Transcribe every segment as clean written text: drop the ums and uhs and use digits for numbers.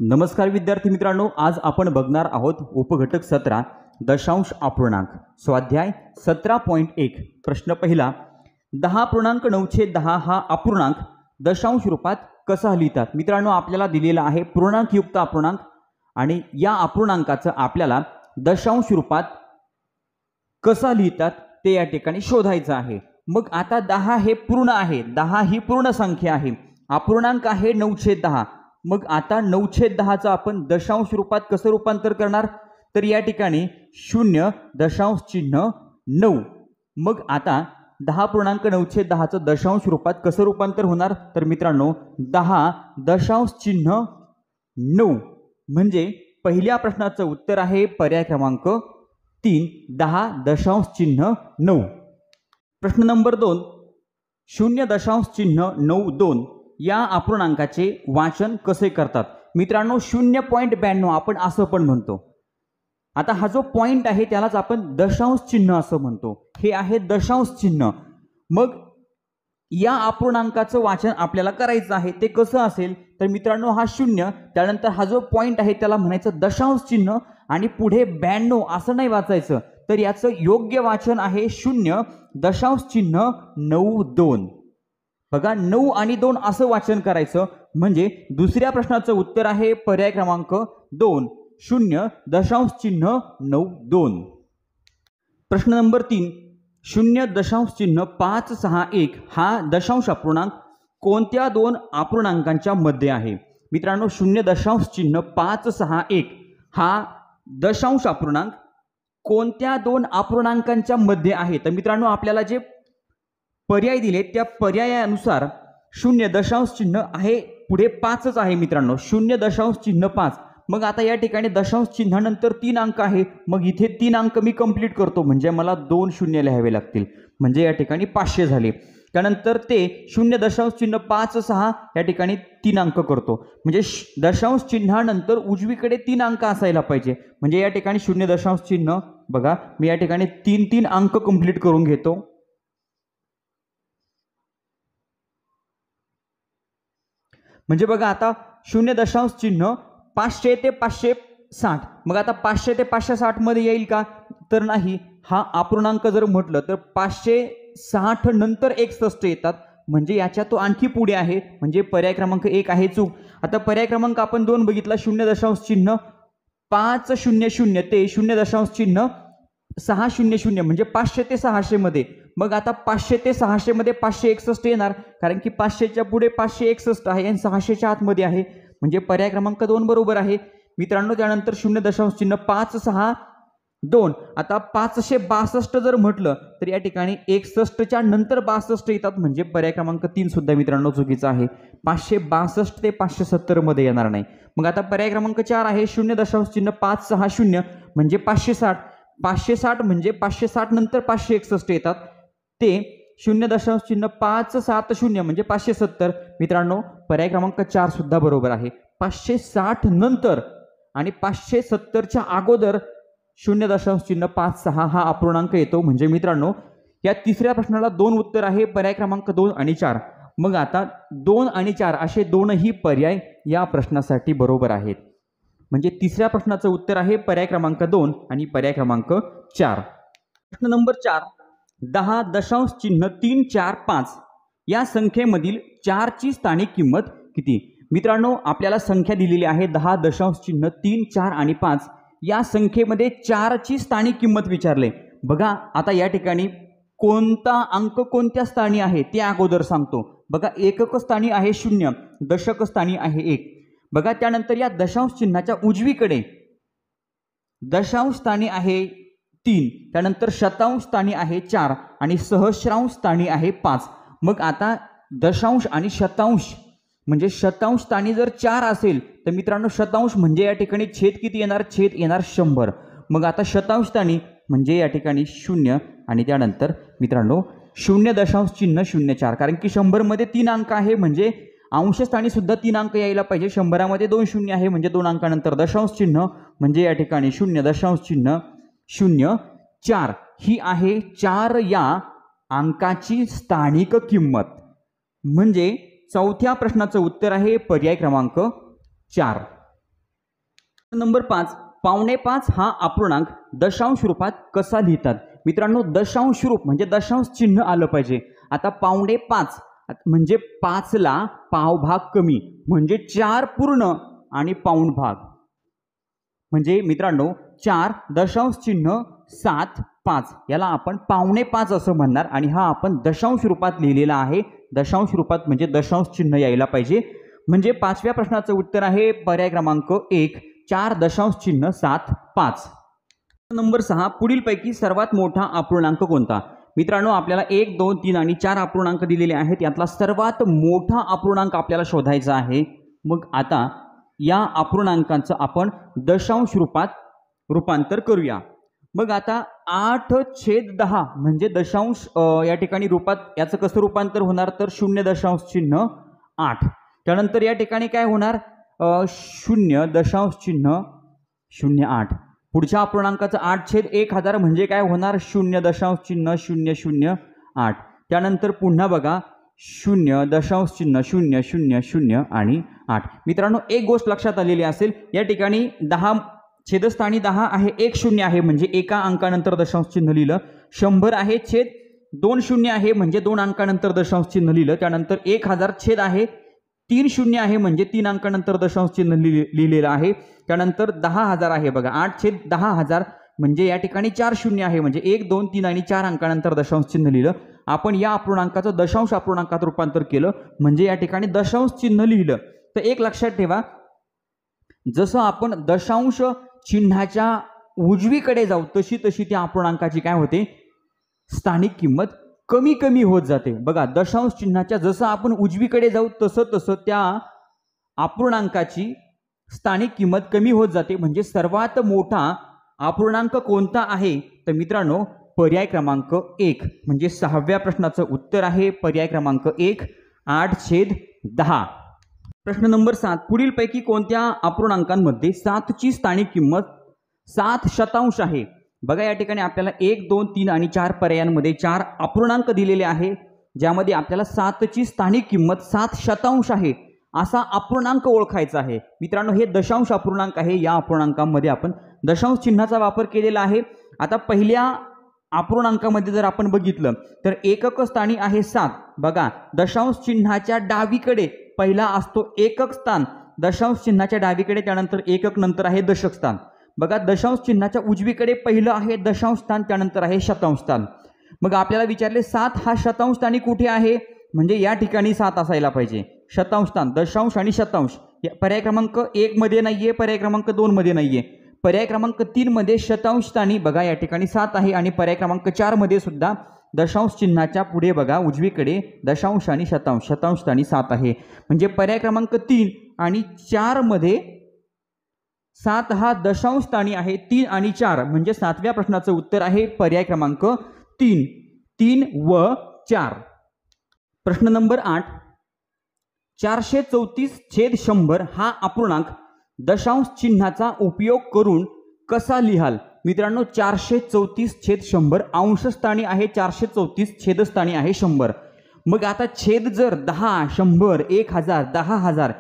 नमस्कार विद्यार्थी मित्रांनो, आज आपण बघणार आहोत उपघटक 17 दशांश अपूर्णांक स्वाध्याय 17.1 प्रश्न पहिला 10.9/10 हा अपूर्णांक दशांश रूपात कसा लिहितात। मित्रांनो, आपल्याला दिलेला आहे पूर्णांक युक्त अपूर्णांक आणि या अपूर्णांकाचं आपल्याला दशांश रूपात कसा लिहितात ते या ठिकाणी शोधायचं आहे। मग आता 10 हे पूर्ण आहे, 10 ही पूर्ण संख्या आहे, अपूर्णांक आहे 9/10। मग आता 9/10 चं आपण दशांश रूपात कसं रूपांतर करणार, तर या ठिकाणी 0.9। मग आता 10.9/10 चं दशांश रूपात कसं रूपांतर होणार, तर मित्रांनो 10.9 म्हणजे पहिल्या प्रश्नाचं उत्तर आहे पर्याय क्रमांक 3 10.9। प्रश्न नंबर 2 0.92 या अपूर्णांकाचे वाचन कसे करतात। मित्रांनो 0.92 आपण असं पण म्हणतो। आता हा जो पॉइंट आहे त्यालाच आपण दशांश चिन्ह असं म्हणतो, हे आहे दशांश चिन्ह। मग या अपूर्णांकाचं वाचन आपल्याला करायचं आहे, ते कसं असेल तर मित्रांनो हा 0 त्यानंतर हा जो पॉइंट आहे त्याला म्हणायचं दशांश चिन्ह आणि पुढे 92 असं नाही वाचायचं, तर याचं योग्य वाचन आहे 0.92। बघा 9 आणि 2 असं वाचन करायचं, म्हणजे दुसऱ्या प्रश्नाचं उत्तर आहे पर्याय क्रमांक 2 0.92। प्रश्न नंबर 3 0.561 हा दशांश अपूर्णांक कोणत्या दोन अपूर्णांकांच्या मध्ये आहे। मित्रांनो 0.561 हा दशांश अपूर्णांक कोणत्या दोन अपूर्णांकांच्या मध्ये आहे, तर मित्रांनो आपल्याला जे पर्याय दिले त्या पर्यायानुसार 0.5 आहे पुढे 5च आहे मित्रांनो 0.5। मग आता या ठिकाणी दशांश चिन्हानंतर 3 अंक आहे, मग इथे 3 अंक मी कंप्लीट करतो, म्हणजे मला 2 0 लिहावे लागतील, म्हणजे या ठिकाणी 500 झाले। त्यानंतर ते 0.56 या ठिकाणी 3 अंक करतो, म्हणजे दशांश चिन्हानंतर उजवीकडे 3 अंक असायला पाहिजे, म्हणजे या ठिकाणी 0.चिन्ह बघा मी या ठिकाणी 3 अंक कंप्लीट करून घेतो। म्हणजे बघा आता 0.5 500 ते 560, मग आता 500 ते 560 मध्ये येईल का, तर नाही। हा अपूर्णांक जर म्हटलं तर 560 नंतर 61 येतात, म्हणजे याच्या तो आणखी पुढे आहे, म्हणजे पर्याय क्रमांक 1 आहे चूक। आता पर्याय क्रमांक आपण 2 बघितला 0.5 500 ते 0.600 म्हणजे 500 ते 600 मध्ये। मग आता 500 ते 600 मध्ये 561 येणार, कारण की 500च्या पुढे 561 आहे आणि 600च्या आतमध्ये आहे, म्हणजे पर्याय क्रमांक 2 बरोबर आहे मित्रांनो। त्यानंतर 0.562 आता 562 जर म्हटलं तर या ठिकाणी 61च्या नंतर 62 येतात, म्हणजे पर्याय क्रमांक 3 सुद्धा मित्रांनो चुकीचा आहे, 562 ते 570 मध्ये येणार नाही। मग आता पर्याय क्रमांक 4 आहे 0.560 म्हणजे 560 म्हणजे 560 नंतर 561 येतात, ते 0.570 म्हणजे 570 मित्रांनो पर्याय क्रमांक 4 सुद्धा बरोबर आहे। 560 नंतर आणि 570च्या अगोदर 0.56 हा अपूर्णांक येतो, म्हणजे मित्रांनो या तिसऱ्या प्रश्नाला 2 उत्तर आहे, पर्याय क्रमांक 2 आणि 4। मग आता 2 आणि 4 असे दोनही पर्याय या प्रश्नासाठी बरोबर आहेत, म्हणजे तिसऱ्या प्रश्नाचं उत्तर आहे पर्याय क्रमांक 2 आणि पर्याय क्रमांक 4। प्रश्न नंबर 4 10.345 या संख्येमधील 4 ची स्थानिक किंमत किती। मित्रांनो आपल्याला संख्या दिलेली आहे 10.3, 4 आणि 5 या संख्येमध्ये 4 ची स्थानिक किंमत विचारले। बघा आता या ठिकाणी कोणता अंक कोणत्या स्थानी आहे ते अगोदर सांगतो। बघा एकक स्थानी आहे 0, दशक स्थानी आहे 1। बघा त्यानंतर या दशांश चिन्हाच्या उजवीकडे दशांश स्थानी आहे 3, त्यानंतर शतांश स्थानी आहे 4 आणि सहस्रांश स्थानी आहे 5। मग आता दशांश आणि शतांश म्हणजे शतांश स्थानी जर 4 असेल तर मित्रांनो शतांश म्हणजे या ठिकाणी छेद किती येणार, छेद येणार 100। मग आता शतांश स्थानी म्हणजे या ठिकाणी 0 आणि त्यानंतर मित्रांनो 0.04, कारण की 100 मध्ये 3 अंक आहे, म्हणजे अंश स्थानी सुद्धा 3 अंक यायला पाहिजे। 100 मध्ये 2 शून्य आहे, म्हणजे 2 अंकानंतर दशांश चिन्ह, म्हणजे या ठिकाणी 0.04 ही आहे 4 या अंकाची स्थानिक किंमत, म्हणजे चौथ्या प्रश्नाचं उत्तर आहे पर्याय क्रमांक 4। नंबर 5, पावणे 5 हा अपूर्णांक दशांश रूपात कसा लिहितात? मित्रांनो, दशांश रूप म्हणजे दशांश चिन्ह आलं पाहिजे. आता पावणे 5 म्हणजे 5ला पावभाग कमी म्हणजे 4 पूर्ण आणि पाऊण भाग. म्हणजे मित्रांनो 4 दशांश चिन्ह 7 5 याला आपण पावणे 5 असं म्हणणार आणि हा आपण दशांश रूपात लिहिलेला आहे. दशांश रूपात म्हणजे दशांश चिन्ह यायला पाहिजे. म्हणजे 5व्या प्रश्नाचं उत्तर आहे पर्याय क्रमांक 1, 4 दशांश चिन्ह 7 5. नंबर 6, पुढीलपैकी सर्वात मोठा अपूर्णांक कोणता? मित्रांनो, आपल्याला 1 2 3 आणि 4 अपूर्णांक दिलेले आहेत. यातला सर्वात मोठा अपूर्णांक आपल्याला शोधायचा आहे. मग आता या अपूर्णांकांचं आपण दशांश रूपात रूपांतर करूया. मग आता 8/10 म्हणजे दशांश या ठिकाणी रूपात याचं कसं रूपांतर होणार तर 0.8. त्यानंतर या ठिकाणी काय होणार 0.08. पुढच्या अपूर्णांकाचं 8/1000 म्हणजे काय होणार 0.008. त्यानंतर पुन्हा बघा 0.000 आणि 8. मित्रांनो, एक गोष्ट लक्षात आलेली असेल, या ठिकाणी 10 छेदस्थानी 10 आहे, 1 0 आहे म्हणजे एका अंकानंतर दशांश चिन्ह लिहिलं. 100 आहे छेद 2 0 आहे म्हणजे 2 अंकानंतर दशांश चिन्ह लिहिलं. त्यानंतर 1000 छेद आहे 3 0 आहे म्हणजे 3 अंकानंतर दशांश चिन्ह लिहिलेलं आहे. त्यानंतर 10,000 आहे बघा 8/10,000 म्हणजे या ठिकाणी 4 0 आहे म्हणजे 1 2 3 आणि 4 अंकानंतर दशांश चिन्ह लिहिलं. आपण या अपूर्णांकाचं दशांश अपूर्णांकात रूपांतर केलं म्हणजे या ठिकाणी दशांश चिन्ह लिहिलं. तर एक लक्षात ठेवा, जसं आपण दशांश चिन्हाच्या उजवीकडे जाऊ तशी तशी त्या अपूर्णांकाची काय होते स्थानिक किंमत कमी कमी होत जाते. बघा, दशांश चिन्हाच्या जसं आपण उजवीकडे जाऊ तसं तसं त्या अपूर्णांकाची स्थानिक किंमत कमी होत जाते. म्हणजे सर्वात मोठा अपूर्णांक कोणता आहे तर मित्रांनो पर्याय क्रमांक 1 म्हणजे 6व्या प्रश्नाचं उत्तर आहे पर्याय क्रमांक 1, 8/10. प्रश्न नंबर 7, पुढीलपैकी कोणत्या अपूर्णांकांमध्ये 7ची स्थानिक किंमत 7% आहे? बघा, या ठिकाणी आपल्याला 1 2 3 आणि 4 पर्यायांमध्ये 4 अपूर्णांक दिलेले आहे, ज्यामध्ये आपल्याला 7ची स्थानिक किंमत 7% आहे असा अपूर्णांक ओळखायचा आहे. मित्रांनो, हे दशांश अपूर्णांक आहे. या अपूर्णांकामध्ये आपण दशांश चिन्हाचा वापर केलेला आहे. आता पहिल्या अपूर्णांकामध्ये जर आपण बघितलं तर एकक स्थानी आहे 7. बघा, दशांश चिन्हाच्या डावीकडे पहिला असतो एकक स्थान, दशांश चिन्हाच्या डावीकडे, त्यानंतर एकक, नंतर आहे दशक स्थान. बघा, दशांश चिन्हाच्या उजवीकडे पहिलं आहे दशांश स्थान, त्यानंतर आहे शतांश स्थान. मग आपल्याला विचारले 7 हा शतांश स्थानी कुठे आहे? म्हणजे या ठिकाणी 7 असायला पाहिजे. शतांश स्थान, दशांश आणि शतांश पर्याय क्रमांक 1 मध्ये नाहीये, पर्याय क्रमांक 2 मध्ये नाहीये. पर्याय क्रमांक 3 मध्ये शतांश स्थानी बघा या ठिकाणी 7 आहे आणि पर्याय क्रमांक 4 मध्ये सुद्धा दशांश चिन्हाच्या पुढे बघा उजवीकडे दशांश आणि शतांश स्थानी 7 आहे. म्हणजे पर्याय क्रमांक 3 आणि 4 मध्ये 7 हा दशांश स्थानी आहे. 3 आणि 4 म्हणजे 7व्या प्रश्नाचं उत्तर आहे पर्याय क्रमांक 3, 3 व 4. प्रश्न नंबर 8, 434/100 हा अपूर्णांक दशांश चिन्हाचा उपयोग करून कसा लिहाल? मित्रांनो, 434/100 अंशस्थानी आहे 434, छेदस्थानी आहे 100. मग आता छेद जर 10 100 1000 10,000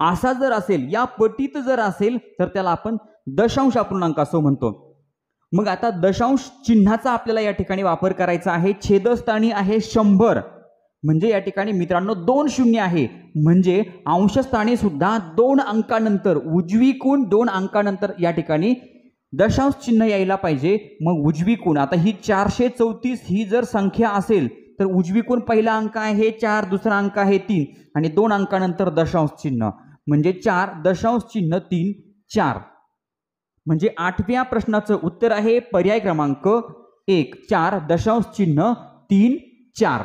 असा जर असेल, या पटीत जर असेल तर त्याला आपण दशांश अपूर्णांक असं म्हणतो. मग आता दशांश चिन्हाचा आपल्याला या ठिकाणी वापर करायचा आहे. छेदस्थानी आहे 100 म्हणजे या ठिकाणी मित्रांनो 2 0 आहे म्हणजे अंशस्थानी सुद्धा 2 अंकानंतर उजवीकून 2 अंकानंतर या ठिकाणी दशांश चिन्ह यायला पाहिजे. मग उजवीकून आता ही 434 ही जर संख्या असेल तर उजवीकून पहिला अंक आहे 4, दुसरा अंक आहे 3 आणि 2 अंकानंतर दशांश चिन्ह म्हणजे 4 दशांश चिन्ह 3 4. म्हणजे 8व्या प्रश्नाचं उत्तर आहे पर्याय क्रमांक 1, 4 दशांश चिन्ह 3 4.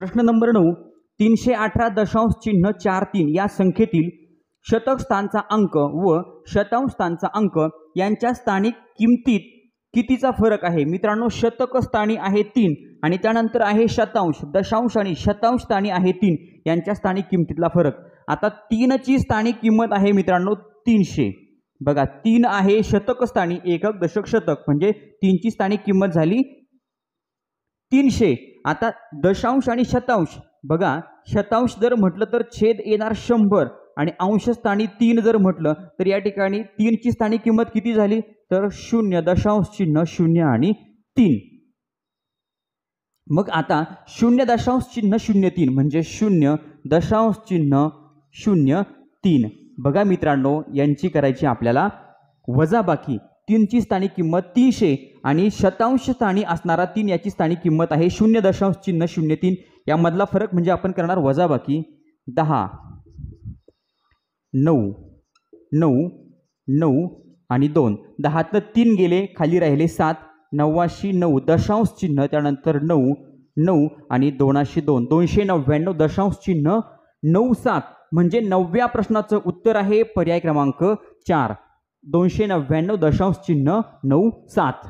प्रश्न नंबर 9, 318.43 या संख्येतील शतक स्थानचा अंक व शतांश स्थानचा अंक यांच्या स्थानिक किमतीत कितीचा फरक आहे? मित्रांनो, शतक स्थानी आहे 3 आणि त्यानंतर आहे शतांश, दशांश आणि शतांश स्थानी आहे 3 यांच्या स्थानिक किमतीतला फरक. आता 3 ची स्थानिक किंमत आहे मित्रांनो 300. बघा, 3 आहे शतक स्थानी, एकक दशक शतक म्हणजे 3 ची स्थानिक किंमत झाली 300. आता दशांश आणि शतांश बघा, शतांश जर म्हटलं तर छेद येणार 100 आणि अंशस्थानी 3 जर म्हटलं तर या ठिकाणी 3 ची स्थानिक किंमत किती झाली तर 0.0 आणि 3. मग आता 0.003 म्हणजे 0.03. बघा मित्रांनो, यांची करायची आपल्याला वजाबाकी. 3 ची स्थानिक किंमत 300 आणि शतांश स्थानी असणारा 3 याची स्थानिक किंमत आहे 0.003. यामधला फरक म्हणजे आपण करणार वजाबाकी. 10, 9, 9, 9 आणि 2. 10तनं 3 गेले, खाली राहिले 7. 89, दशांश चिन्ह, त्यानंतर 9, 9 आणि 202. 299.97 म्हणजे 9व्या प्रश्नाचं उत्तर आहे पर्याय क्रमांक 4. 299.97.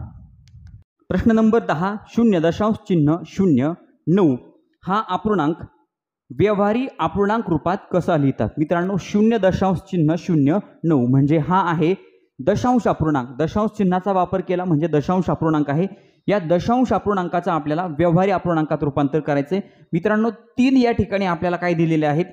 प्रश्न नंबर 10. 0.009 हा अपूर्णांक व्यवहारी अपूर्णांक रूपात कसा लिहितात? मित्रांनो, 0.009 म्हणजे हा आहे दशांश अपूर्णांक. दशांश चिन्हाचा वापर केला म्हणजे दशांश अपूर्णांक आहे. या दशांश अपूर्णांकाचा आपल्याला व्यवहारी अपूर्णांकात रूपांतर करायचे. मित्रांनो, 3 या ठिकाणी आपल्याला काय दिलेले आहेत?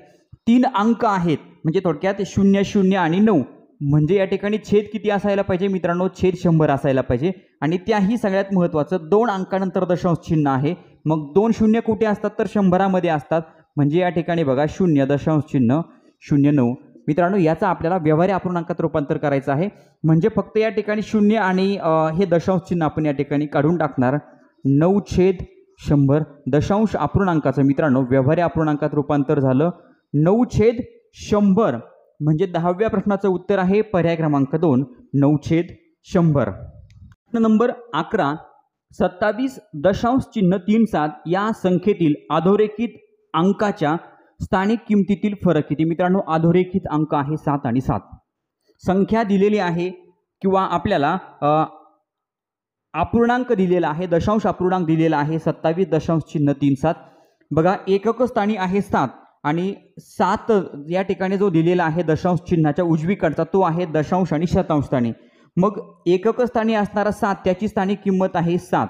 3 अंक आहेत, म्हणजे थोडक्यात 0, 0 आणि 9. म्हणजे या ठिकाणी छेद किती असायला पाहिजे मित्रांनो? छेद 100 असायला पाहिजे. आणि त्याही सगळ्यात महत्त्वाचं 2 अंकानंतर दशांश चिन्ह आहे. मग 2 शून्य कुठे असतात तर 100 असतात. म्हणजे या ठिकाणी बघा 0.09. मित्रांनो, याचा आपल्याला व्यवहारी अपूर्णांकात रूपांतर करायचं आहे. म्हणजे फक्त या ठिकाणी 0 आणि हे दशांश चिन्ह आपण या ठिकाणी काढून टाकणार. 9/100 दशांश अपूर्णांकाचं मित्रांनो व्यवहारी अपूर्णांकात रूपांतर झालं 9/100. म्हणजे 10व्या प्रश्नाचं उत्तर आहे पर्याय क्रमांक 2. 9/100. प्रश्न नंबर 11. 27.37 या संख्येतील अधोरेखित अंकाच्या स्थानिक किमतीतील फरक किती? मित्रांनो, अधोरेखित अंक आहे 7 आणि 7. संख्या दिलेली आहे किंवा आपल्याला अपूर्णांक दिलेला आहे, दशांश अपूर्णांक दिलेला आहे 27.37. बघा, एकक स्थानी आहे 7 आणि 7 या ठिकाणी जो दिलेला आहे दशांश चिन्हाच्या उजवीकडचा तो आहे दशांश आणि शतांश स्थानी. मग एकक स्थानी असणारा 7 त्याची स्थानिक किंमत आहे 7.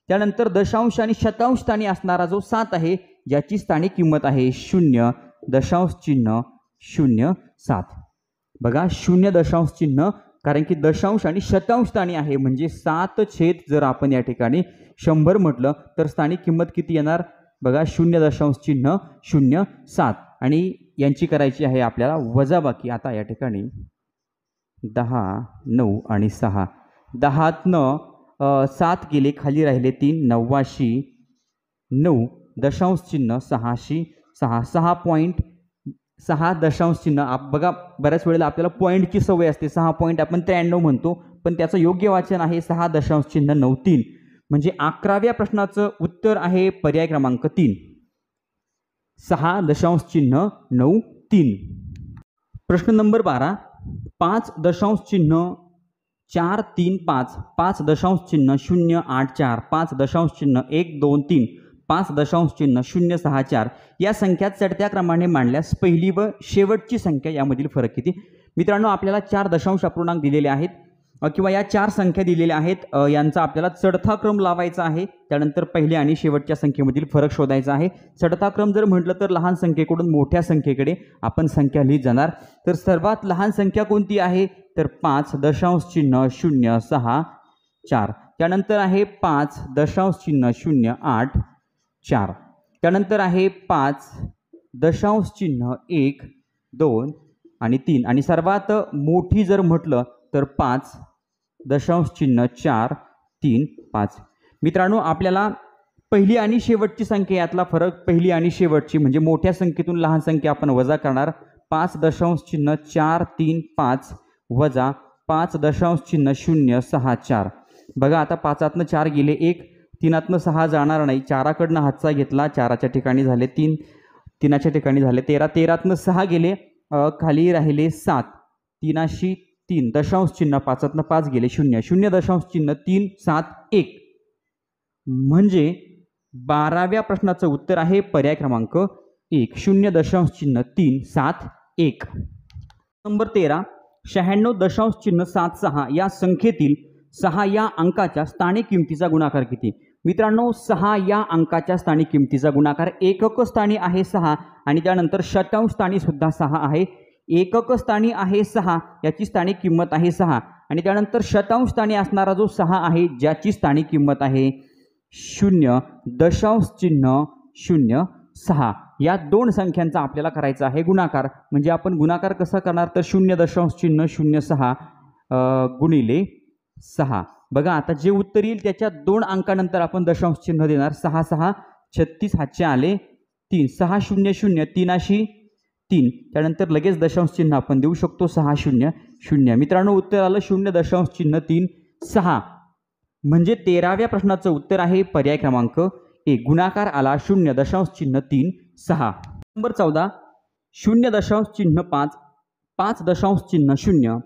त्यानंतर दशांश आणि शतांश स्थानी असणारा जो 7 आहे ज्याची स्थानिक किंमत आहे 0.07. बघा, 0.0 कारण की दशांश आणि शतांश स्थानी आहे. म्हणजे 7/, जर आपण या ठिकाणी 100 म्हटलं तर स्थानिक किंमत किती येणार? बघा, 0.07. आणि यांची करायची आहे आपल्याला वजाबाकी. आता या ठिकाणी 10, 9 आणि 6. 10तनं 7 गेले, खाली राहिले 3. 89, 9 दशांश चिन्ह 606. 6 दशांश चिन्ह. बघा, बऱ्याच वेळेला आपल्याला पॉईंटची सवय असते. 6 पॉईंट आपण 93 म्हणतो, पण त्याचं योग्य वाचन आहे 6 दशांश चिन्ह 93. म्हणजे 11व्या प्रश्नाचं उत्तर आहे पर्याय क्रमांक 3. 6 दशांश चिन्ह 93. प्रश्न नंबर 12. 5.435 5.084 5.123 5.064 या संख्या चढत्या क्रमाने मांडल्यास पहिली व शेवटची संख्या यामधील फरक किती? मित्रांनो, आपल्याला 4 दशांश अपूर्णांक दिलेले आहेत किंवा या 4 संख्या दिलेल्या आहेत. यांचा आपल्याला चढता क्रम लावायचा आहे. त्यानंतर पहिल्या आणि शेवटच्या संख्येमधील फरक शोधायचा आहे. चढता क्रम जर म्हटलं तर लहान संख्येकडून मोठ्या संख्येकडे आपण संख्या लिहित जाणार. तर सर्वात लहान संख्या कोणती आहे तर 5.064. त्यानंतर आहे 5.084. त्यानंतर आहे 5.1, 2 आणि 3. आणि सर्वात मोठी जर म्हटलं तर 5.4, 3, 5. मित्रांनो, आपल्याला पहिली आणि शेवटची संख्या यातला फरक, पहिली आणि शेवटची म्हणजे मोठ्या संख्येतून लहान संख्या आपण वजा करणार. 5.435 वजा 5.064. बघा, आता 5तनं 4 गेले, 1 3तनं 6 जाणार नाही. 4कडनं हातचा घेतला, 4च्या ठिकाणी झाले 3, 3च्या ठिकाणी झाले 13, 13तनं 6 गेले, खाली राहिले 7, 3 दशांश चिन्ह 5तनं 5 गेले 0, 0.3, 7, 1. म्हणजे 12व्या प्रश्नाचं उत्तर आहे पर्याय क्रमांक 1. 0.3, 7, 1. नंबर 13. 96.76 या संख्येतील 6 या अंकाच्या स्थानिक किमतीचा गुणाकार किती? मित्रांनो 6 या अंकाच्या स्थानी किमतीचा गुणाकार एकक स्थानी आहे 6 आणि त्यानंतर शतांश स्थानी सुद्धा 6 आहे. एकक स्थानी आहे 6, याची स्थानिक किंमत आहे 6 आणि त्यानंतर शतांश स्थानी असणारा जो 6 आहे ज्याची स्थानिक किंमत आहे 0.06. या दोन संख्यांचा आपल्याला करायचा आहे गुणाकार. म्हणजे आपण गुणाकार कसा करणार तर 0.06 गुणिले 6. बघा आता जे उत्तर येईल त्याच्या 2 अंकानंतर आपण दशांश चिन्ह देणार. 6 6 36 हातचे आले 3 6 0 0 3 3 त्यानंतर लगेच दशांश चिन्ह आपण देऊ शकतो 6 0 0. मित्रांनो उत्तर आलं 0.36. म्हणजे 13व्या प्रश्नाचं उत्तर आहे पर्याय क्रमांक 1. गुणाकार आला 0.36. नंबर 14 0.5 5.0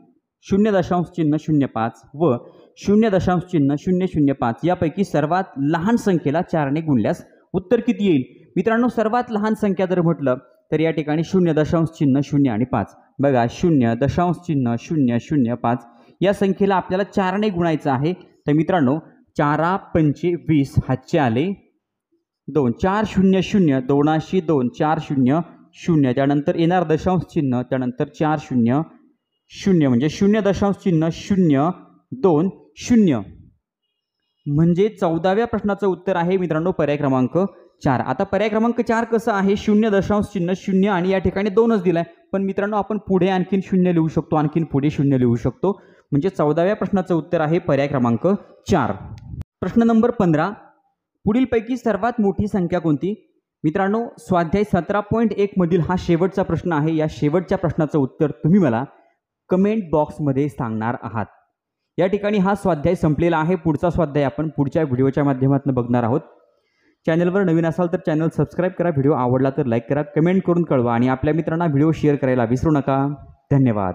0.05 व 0.005 यापैकी सर्वात लहान संख्येला 4 ने गुणल्यास उत्तर किती येईल. मित्रांनो सर्वात लहान संख्या जर म्हटलं तर या ठिकाणी 0.0 आणि 5. बघा 0.005 या संख्येला आपल्याला 4 ने गुणायचं आहे. तर मित्रांनो 4 5 20 हातचे आले 2 4 0 0 2 2 4 0 0 त्यानंतर येणार दशांश चिन्ह त्यानंतर 4 0 0 म्हणजे 0.020 म्हणजे 14व्या प्रश्नाचं उत्तर आहे मित्रांनो पर्याय क्रमांक 4. आता पर्याय क्रमांक 4 कसं आहे 0.0 आणि या ठिकाणी 2च दिलाय. पण मित्रांनो आपण पुढे आणखीन 0 लिहू शकतो आणखीन पुढे 0 लिहू शकतो. म्हणजे 14व्या प्रश्नाचं उत्तर आहे पर्याय क्रमांक 4. प्रश्न नंबर 15 पुढीलपैकी सर्वात मोठी संख्या कोणती. मित्रांनो स्वाध्याय 17.1 मधील हा शेवटचा प्रश्न आहे. या शेवटच्या प्रश्नाचं उत्तर तुम्ही मला कमेंट बॉक्समध्ये सांगणार आहात. या ठिकाणी हा स्वाध्याय संपलेला आहे. पुढचा स्वाध्याय आपण पुढच्या व्हिडिओच्या माध्यमातून बघणार आहोत. चॅनलवर नवीन असाल तर चॅनल सबस्क्राईब करा. व्हिडिओ आवडला तर लाईक करा, कमेंट करून कळवा आणि आपल्या मित्रांना व्हिडिओ शेअर करायला विसरू नका. धन्यवाद.